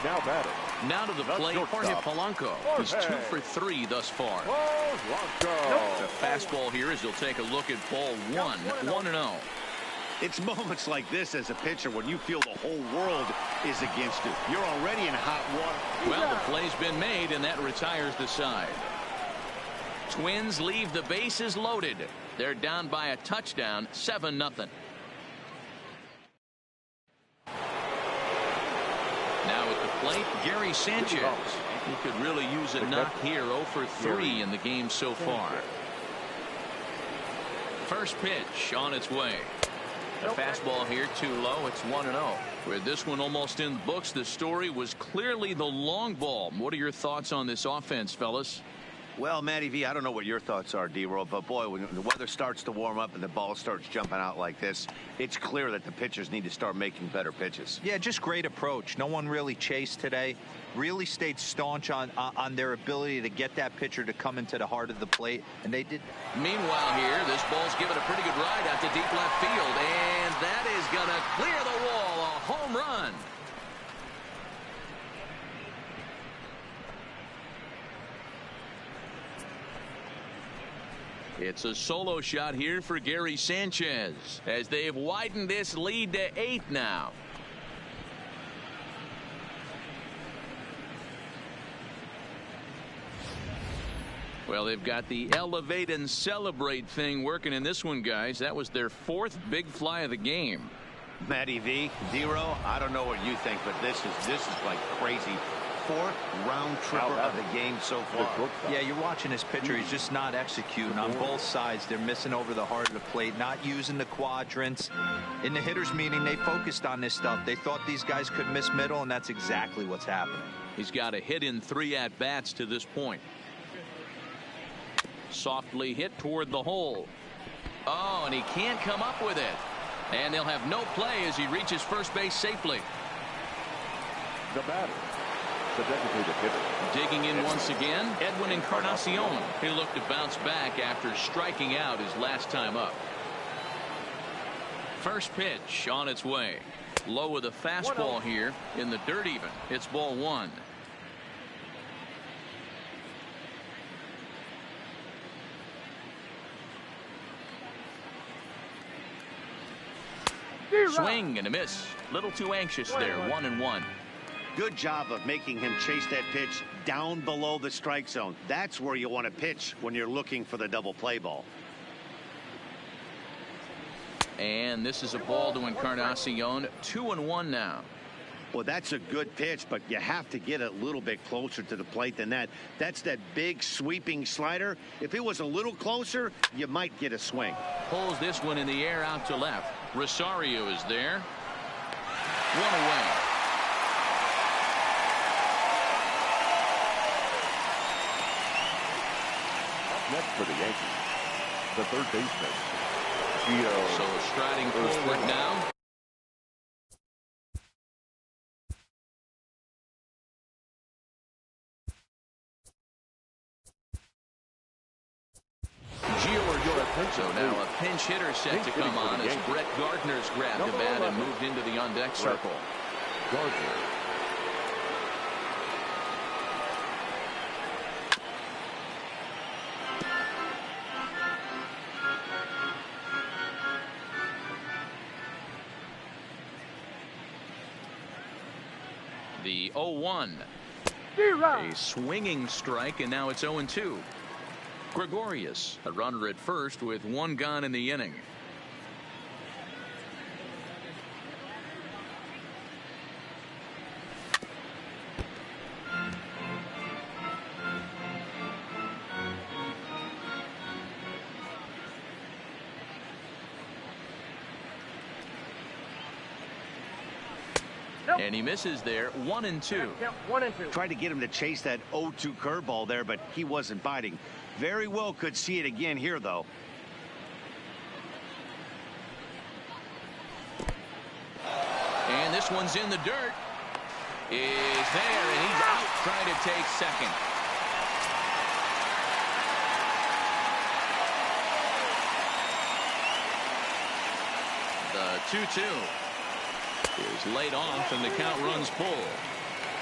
Now batting. Now to the plate, Jorge Polanco. He's 2 for 3 thus far. The fastball here as he'll take a look at ball 1, 1-0. It's moments like this as a pitcher when you feel the whole world is against you. You're already in hot water. Well, the play's been made, and that retires the side. Twins leave the bases loaded. They're down by a touchdown, 7-0. Now at the plate, Gary Sanchez. He could really use a knock here. 0 for 3 in the game so far. First pitch on its way. The fastball here too low. It's 1-0. With this one almost in the books, the story was clearly the long ball. What are your thoughts on this offense, fellas? Well, Matty V, I don't know what your thoughts are, D-Roll, but boy, when the weather starts to warm up and the ball starts jumping out like this, it's clear that the pitchers need to start making better pitches. Yeah, just great approach. No one really chased today. Really stayed staunch on their ability to get that pitcher to come into the heart of the plate, and they did. Meanwhile here, this ball's given a pretty good ride out to deep left field, and that is going to clear the wall. A home run. It's a solo shot here for Gary Sanchez as they've widened this lead to 8 now. Well, they've got the elevate and celebrate thing working in this one, guys. That was their 4th big fly of the game. Matty V, D-Roll, I don't know what you think, but this is like crazy. 4th round tripper of the game so far. Yeah, you're watching this pitcher. He's just not executing on both sides. They're missing over the heart of the plate, not using the quadrants. In the hitters meeting, they focused on this stuff. They thought these guys could miss middle, and that's exactly what's happening. He's got a hit in 3 at-bats to this point. Softly hit toward the hole. Oh, and he can't come up with it. And they'll have no play as he reaches first base safely. The batter, the designated hitter. Digging in once again, Edwin Encarnacion. He looked to bounce back after striking out his last time up. First pitch on its way. Low with a fastball here in the dirt even. It's ball one. Swing and a miss. Little too anxious there. 1-1. Good job of making him chase that pitch down below the strike zone. That's where you want to pitch when you're looking for the double play ball. And this is a ball to Encarnacion. 2-1 now. Well, that's a good pitch, but you have to get a little bit closer to the plate than that. That's that big sweeping slider. If it was a little closer, you might get a swing. Pulls this one in the air out to left. Rosario is there. One away. Next for the Yankees, the third baseman. So striding forward now. So now a pinch hitter set to come on as Brett Gardner's grabbed the bat and moved into the on-deck circle. Gardner. The 0-1. A swinging strike, and now it's 0-2. Gregorius, a runner at first with one gone in the inning. And he misses there. 1-2. Tried to get him to chase that 0-2 curveball there, but he wasn't biting. Very well could see it again here, though. And this one's in the dirt. Is there, and he's out trying to take second. The 2-2 is laid off, and the count runs full.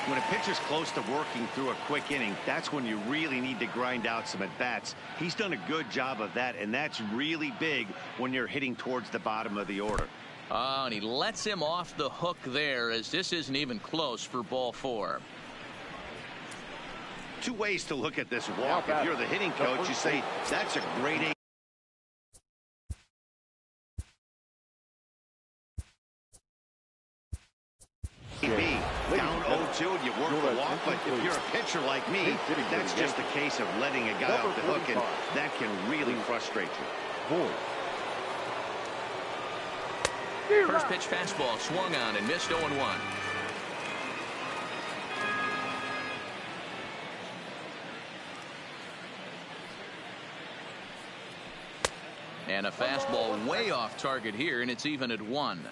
When a pitcher's close to working through a quick inning, that's when you really need to grind out some at-bats. He's done a good job of that, and that's really big when you're hitting towards the bottom of the order. Oh, and he lets him off the hook there, as this isn't even close for ball four. Two ways to look at this walk. If you're the hitting coach, you say, that's a great aim. Down 0-2 and you work the walk, but if you're a pitcher like me, that's just a case of letting a guy off the hook, and that can really frustrate you. First pitch fastball swung on and missed. 0-1. And a fastball way off target here, and it's even at 1.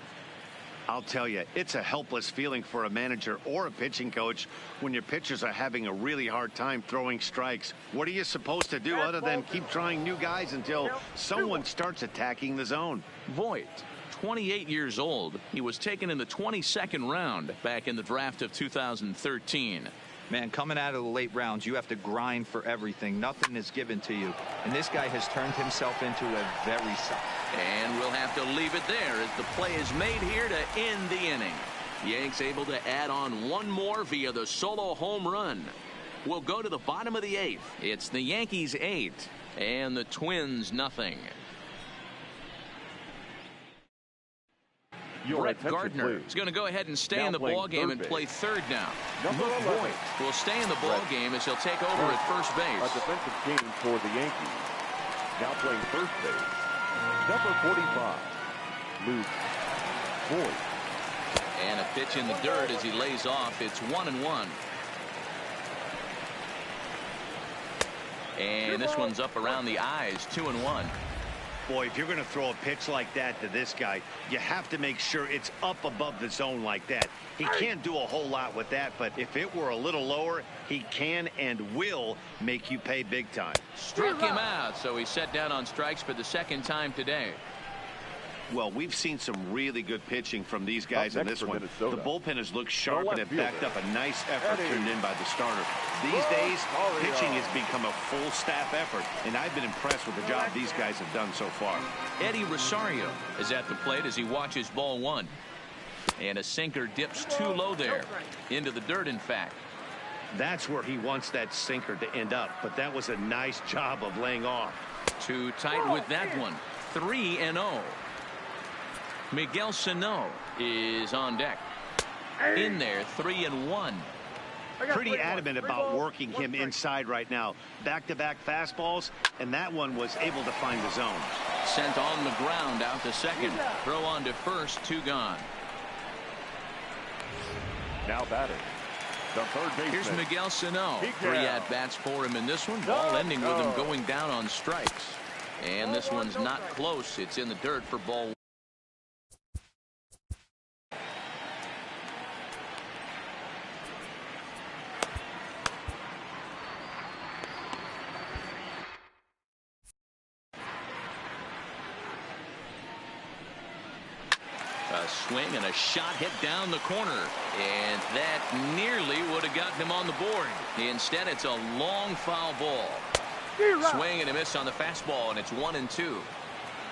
I'll tell you, it's a helpless feeling for a manager or a pitching coach when your pitchers are having a really hard time throwing strikes. What are you supposed to do other than keep trying new guys until someone starts attacking the zone? Voit, 28 years old. He was taken in the 22nd round back in the draft of 2013. Man, coming out of the late rounds, you have to grind for everything. Nothing is given to you. And this guy has turned himself into a very solid. And we'll have to leave it there as the play is made here to end the inning. Yanks able to add on one more via the solo home run. We'll go to the bottom of the 8th. It's the Yankees 8 and the Twins nothing. Brett Gardner is going to go ahead and stay in the ball game and play third now. Luke Voit will stay in the ball game as he'll take over at first base. A defensive change for the Yankees. Now playing first base, number 45, Luke Voit. And a pitch in the dirt as he lays off. It's 1-1. And this one's up around the eyes. 2-1. Boy, if you're going to throw a pitch like that to this guy, you have to make sure it's up above the zone like that. He can't do a whole lot with that, but if it were a little lower, he can and will make you pay big time. Struck him out, so he's set down on strikes for the second time today. Well, we've seen some really good pitching from these guys in this one. The bullpen has looked sharp and have backed up a nice effort turned in by the starter. These days, pitching has become a full staff effort, and I've been impressed with the job these guys have done so far. Eddie Rosario is at the plate as he watches ball one. And a sinker dips too low there. Into the dirt, in fact. That's where he wants that sinker to end up, but that was a nice job of laying off. Too tight with that one. 3-0. Miguel Sano is on deck. In there, 3-1. Pretty adamant about working him inside right now. Back-to-back fastballs, and that one was able to find the zone. Sent on the ground out to second. Throw on to first, 2 gone. Now batting. The third baseman. Here's Miguel Sano. 3 at-bats for him in this one. Ball ending with him going down on strikes. And this one's not close. It's in the dirt for ball. A swing and a shot hit down the corner, and that nearly would have gotten him on the board. Instead, it's a long foul ball. Swing and a miss on the fastball, and it's 1-2.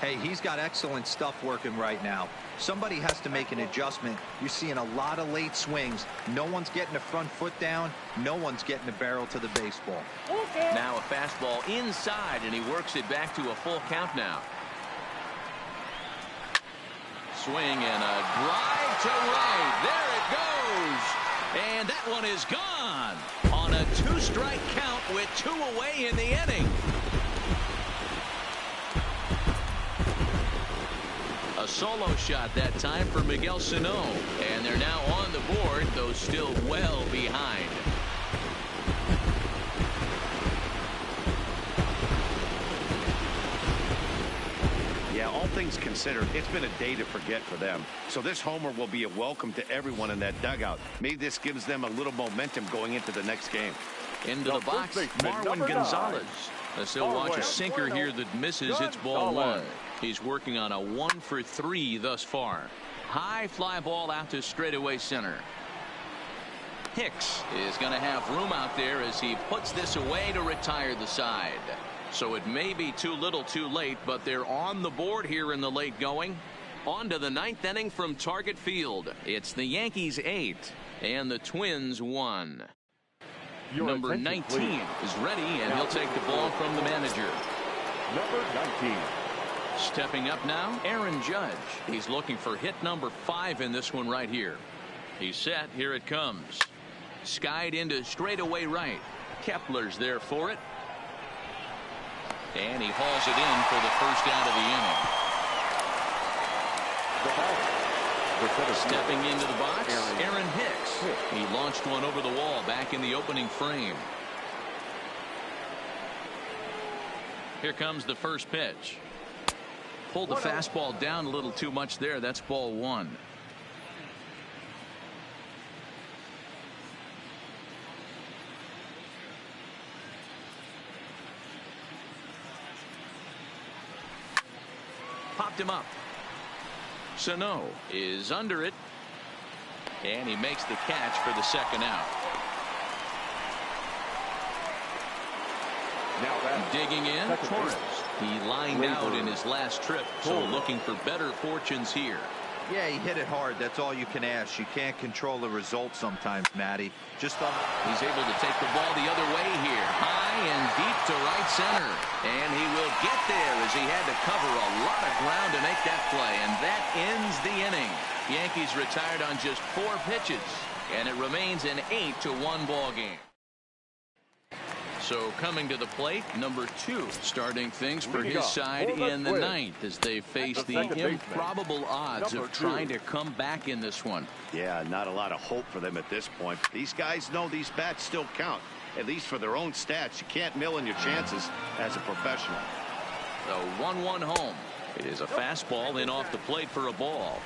Hey, he's got excellent stuff working right now. Somebody has to make an adjustment. You're seeing a lot of late swings. No one's getting the front foot down. No one's getting the barrel to the baseball. Now a fastball inside, and he works it back to a full count now. Swing and a drive to right. There it goes. And that one is gone on a 2-strike count with 2 away in the inning. A solo shot that time for Miguel Sano. And they're now on the board, though still well behind. Yeah, all things considered, it's been a day to forget for them. So this homer will be a welcome to everyone in that dugout. Maybe this gives them a little momentum going into the next game. Into the box, Marwin Gonzalez. Let's still watch a sinker here that misses. It's ball 1. He's working on a 1-for-3 thus far. High fly ball out to straightaway center. Hicks is going to have room out there as he puts this away to retire the side. So it may be too little too late, but they're on the board here in the late going. On to the 9th inning from Target Field. It's the Yankees 8 and the Twins 1. Number 19 is ready, and he'll take the ball from the manager. Number 19. Stepping up now, Aaron Judge. He's looking for hit number 5 in this one right here. He's set. Here it comes. Skied into straightaway right. Kepler's there for it. And he hauls it in for the first out of the inning. Stepping into the box, Aaron Hicks. He launched one over the wall back in the opening frame. Here comes the first pitch. Pulled the fastball down a little too much there. That's ball 1. Popped him up. Sano is under it, and he makes the catch for the second out. Now digging in, Torres. He lined out in his last trip, so looking for better fortunes here. Yeah, he hit it hard. That's all you can ask. You can't control the result sometimes, Matty. He's able to take the ball the other way here. High and deep to right center. And he will get there as he had to cover a lot of ground to make that play. And that ends the inning. Yankees retired on just 4 pitches. And it remains an 8-1 ball game. So coming to the plate, number 2, starting things for his side in the 9th as they face the improbable odds of trying to come back in this one. Yeah, not a lot of hope for them at this point. These guys know these bats still count, at least for their own stats. You can't mill in your chances as a professional. The 1-1 home. It is a fastball in off the plate for a ball.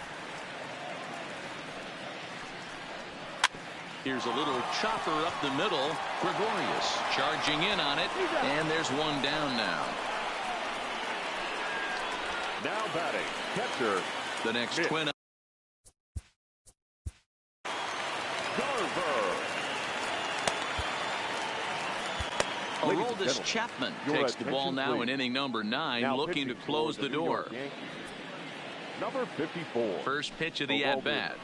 Here's a little chopper up the middle. Gregorius charging in on it, and there's one down now. Now batting, catcher. The next twin. Aroldis Chapman takes the ball now in inning number 9, looking to close the door. Number 54. First pitch of the at-bat.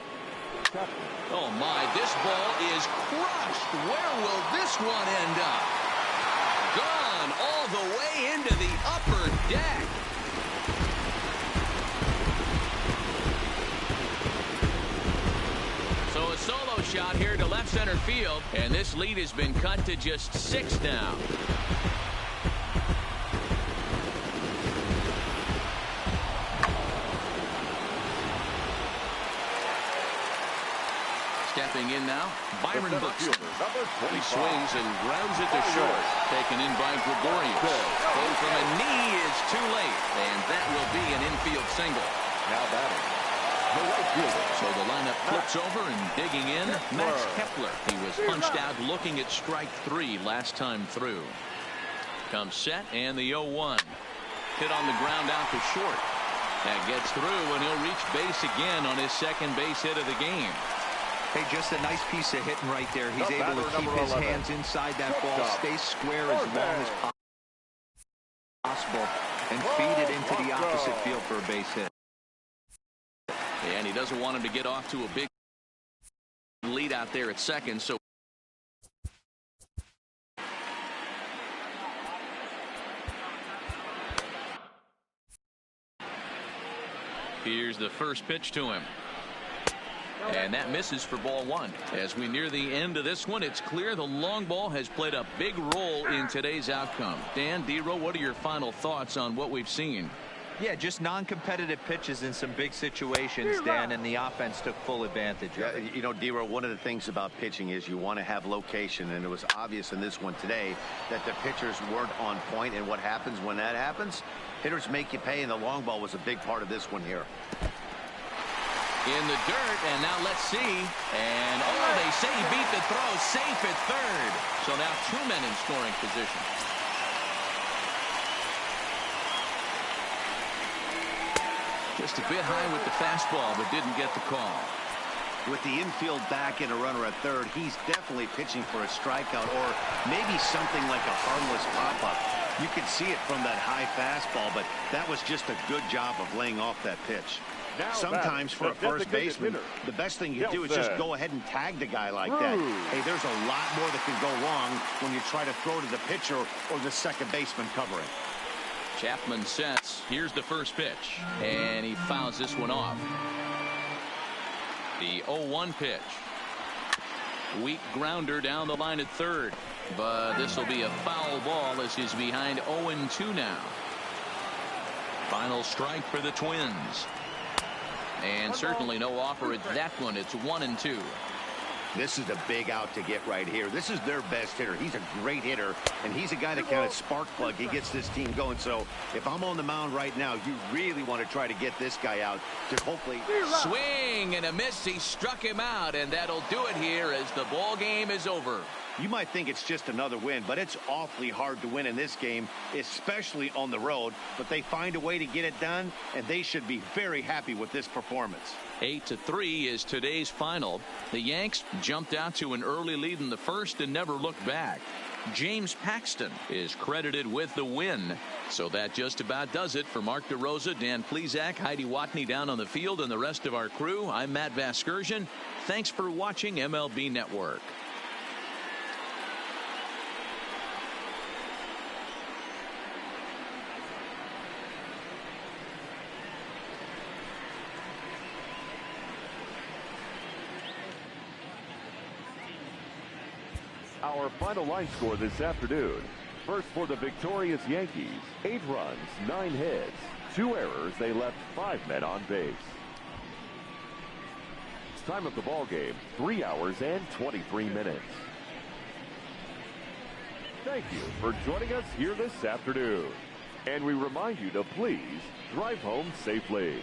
Oh my, this ball is crushed. Where will this one end up? Gone all the way into the upper deck. So a solo shot here to left center field, and this lead has been cut to just 6 now. Stepping in now, Byron Buxton. He swings and grounds it to short. Taken in by Gregorius. Throw from a knee is too late, and that will be an infield single. Now batting, the right fielder. So the lineup flips over and digging in, Max Kepler. He was punched out looking at strike 3 last time through. Comes set, and the 0-1. Hit on the ground out to short. That gets through, and he'll reach base again on his second base hit of the game. Hey, just a nice piece of hitting right there. He's able to keep his hands inside that ball, stay square as long as possible, and feed it into the opposite field for a base hit. And he doesn't want him to get off to a big lead out there at second, so here's the first pitch to him. And that misses for ball 1. As we near the end of this one, it's clear the long ball has played a big role in today's outcome. Dan, Dero, what are your final thoughts on what we've seen? Yeah, just non-competitive pitches in some big situations, Dan, and the offense took full advantage of it. You know, Dero, one of the things about pitching is you want to have location, and it was obvious in this one today that the pitchers weren't on point, and what happens when that happens? Hitters make you pay, and the long ball was a big part of this one here. In the dirt, and now let's see. And, oh, they say he beat the throw, safe at third. So now 2 men in scoring position. Just a bit high with the fastball, but didn't get the call. With the infield back and a runner at third, he's definitely pitching for a strikeout or maybe something like a harmless pop-up. You could see it from that high fastball, but that was just a good job of laying off that pitch. Sometimes for a first baseman, the best thing you do is just go ahead and tag the guy like that. Hey, there's a lot more that can go wrong when you try to throw to the pitcher or the second baseman covering. Chapman sets. Here's the first pitch. And he fouls this one off. The 0-1 pitch. Weak grounder down the line at third. But this will be a foul ball as he's behind 0-2 now. Final strike for the Twins. And certainly no offer at that one. It's 1-2. This is a big out to get right here. This is their best hitter. He's a great hitter, and he's a guy that kind of spark plug. He gets this team going. So if I'm on the mound right now, you really want to try to get this guy out to hopefully swing and a miss. He struck him out, and that'll do it here as the ball game is over. You might think it's just another win, but it's awfully hard to win in this game, especially on the road. But they find a way to get it done, and they should be very happy with this performance. 8-3 is today's final. The Yanks jumped out to an early lead in the first and never looked back. James Paxton is credited with the win. So that just about does it for Mark DeRosa, Dan Plesac, Heidi Watney down on the field, and the rest of our crew. I'm Matt Vasgersian. Thanks for watching MLB Network. Our final line score this afternoon. First for the victorious Yankees, 8 runs, 9 hits, 2 errors. They left 5 men on base. Time of the ball game, 3 hours and 23 minutes. Thank you for joining us here this afternoon. And we remind you to please drive home safely.